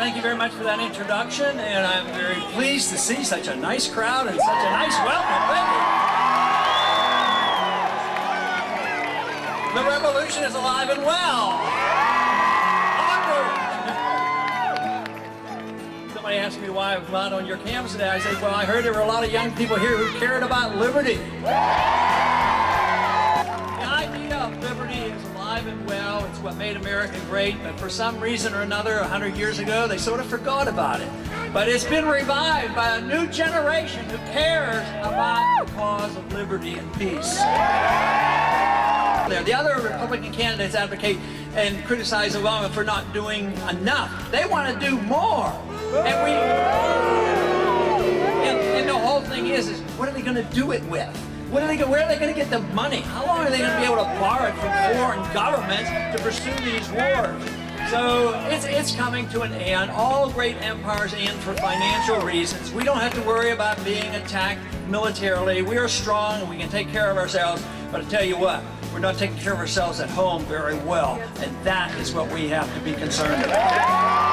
thank you very much for that introduction, and I'm very pleased to see such a nice crowd and such a nice welcome. Thank you. The revolution is alive and well. Onward. Somebody asked me why I'm not on your campus today. I said, well, I heard there were a lot of young people here who cared about liberty. The idea of liberty is alive and well. It's what made America great, but for some reason or another, 100 years ago, they sort of forgot about it. But it's been revived by a new generation who cares about the cause of liberty and peace. The other Republican candidates advocate and criticize Obama for not doing enough. They want to do more. And the whole thing is what are they going to do it with? Where are they going to get the money? How long are they going to be able to borrow it from foreign governments to pursue these wars? So it's coming to an end. All great empires end for financial reasons. We don't have to worry about being attacked militarily. We are strong and we can take care of ourselves. But I tell you what, we're not taking care of ourselves at home very well. And that is what we have to be concerned about.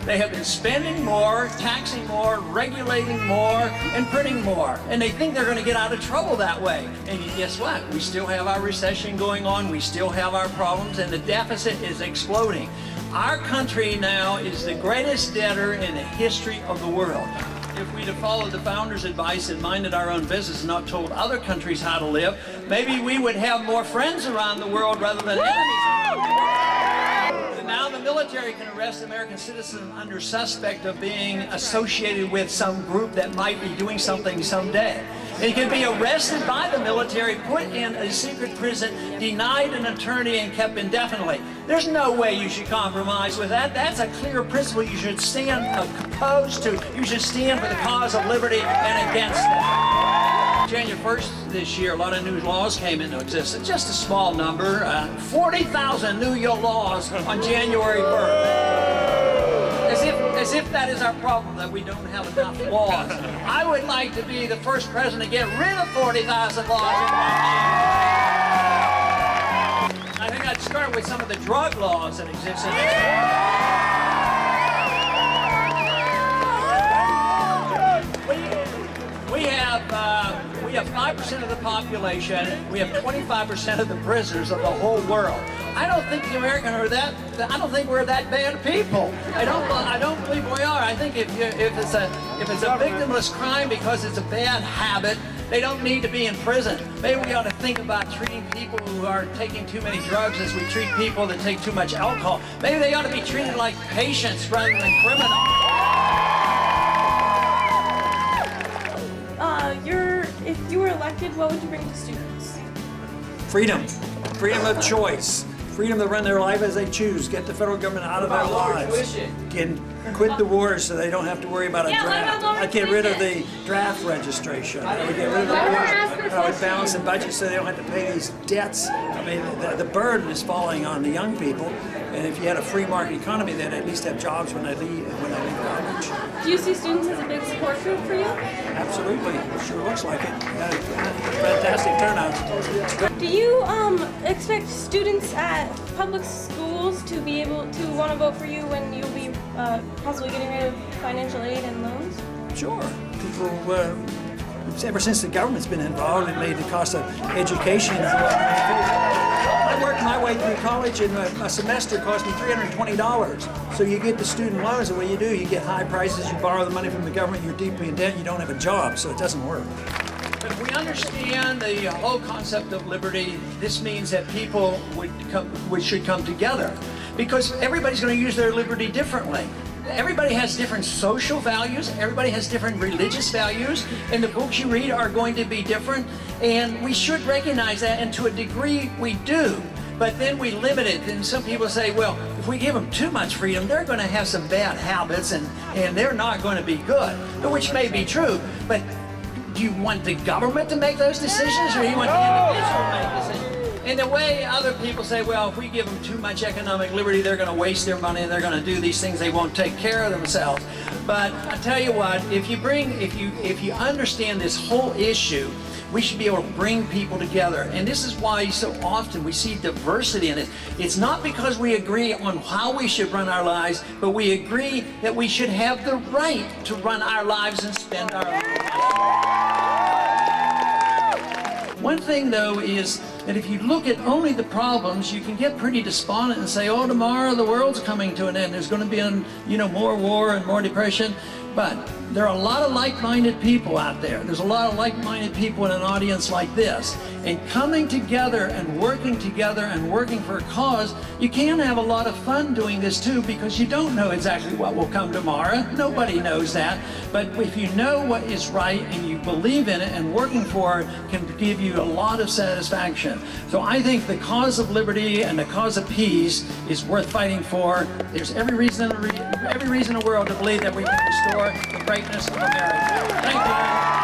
They have been spending more, taxing more, regulating more, and printing more. And they think they're going to get out of trouble that way. And guess what? We still have our recession going on. We still have our problems, and the deficit is exploding. Our country now is the greatest debtor in the history of the world. If we'd have followed the founders' advice and minded our own business and not told other countries how to live, maybe we would have more friends around the world rather than enemies. Now the military can arrest American citizens under suspect of being associated with some group that might be doing something someday. It can be arrested by the military, put in a secret prison, denied an attorney, and kept indefinitely. There's no way you should compromise with that. That's a clear principle you should stand opposed to. You should stand for the cause of liberty and against that. January 1st this year, a lot of new laws came into existence. Just a small number, 40,000 new laws on January 1st. As if that is our problem, that we don't have enough laws. I would like to be the first president to get rid of 40,000 laws. I think I'd start with some of the drug laws that exist in this country. We have 5% of the population. We have 25% of the prisoners of the whole world. I don't think the Americans are that. I don't think we're that bad people. I don't believe we are. I think if it's a victimless crime because it's a bad habit, they don't need to be in prison. Maybe we ought to think about treating people who are taking too many drugs as we treat people that take too much alcohol. Maybe they ought to be treated like patients rather than criminals. If you were elected, what would you bring to students? Freedom. Freedom of choice. Freedom to run their life as they choose. Get the federal government out of their lives. Quit the wars so they don't have to worry about a draft. I'd get rid of the draft registration. I would get rid of the wars. I would balance the budget so they don't have to pay these debts. I mean, the burden is falling on the young people. And if you had a free market economy, they'd at least have jobs when they leave college. Do you see students as a big support group for you? Absolutely. It sure looks like it. Fantastic turnout. Do you expect students at public schools to be able to want to vote for you when you'll be possibly getting rid of financial aid and loans? Sure. People, ever since the government's been involved, it made the cost of education. I worked my way through college, and a semester cost me $320. So you get the student loans, and what do? You get high prices, you borrow the money from the government, you're deeply in debt, you don't have a job, so it doesn't work. But if we understand the whole concept of liberty, this means that people should come together, because everybody's going to use their liberty differently. Everybody has different social values, everybody has different religious values, and the books you read are going to be different, and we should recognize that, and to a degree we do. But then we limit it, and some people say, well, if we give them too much freedom, they're going to have some bad habits, and they're not going to be good, which may be true, but do you want the government to make those decisions, or do you want the individual to make decisions? In the way other people say, well, if we give them too much economic liberty, they're going to waste their money and they're going to do these things, they won't take care of themselves. But I tell you what, if you understand this whole issue, We should be able to bring people together. And this is why so often we see diversity in it. It's not because we agree on how we should run our lives, but we agree that we should have the right to run our lives and spend our lives. One thing, though, is that if you look at only the problems, you can get pretty despondent and say, oh, tomorrow the world's coming to an end. There's going to be, more war and more depression. But there are a lot of like-minded people out there. There's a lot of like-minded people in an audience like this. And coming together and working for a cause, you can have a lot of fun doing this too, because you don't know exactly what will come tomorrow. Nobody knows that. But if you know what is right and you believe in it and working for it can give you a lot of satisfaction. So I think the cause of liberty and the cause of peace is worth fighting for. There's every reason in the world to believe that we can restore the greatness of America. Thank you.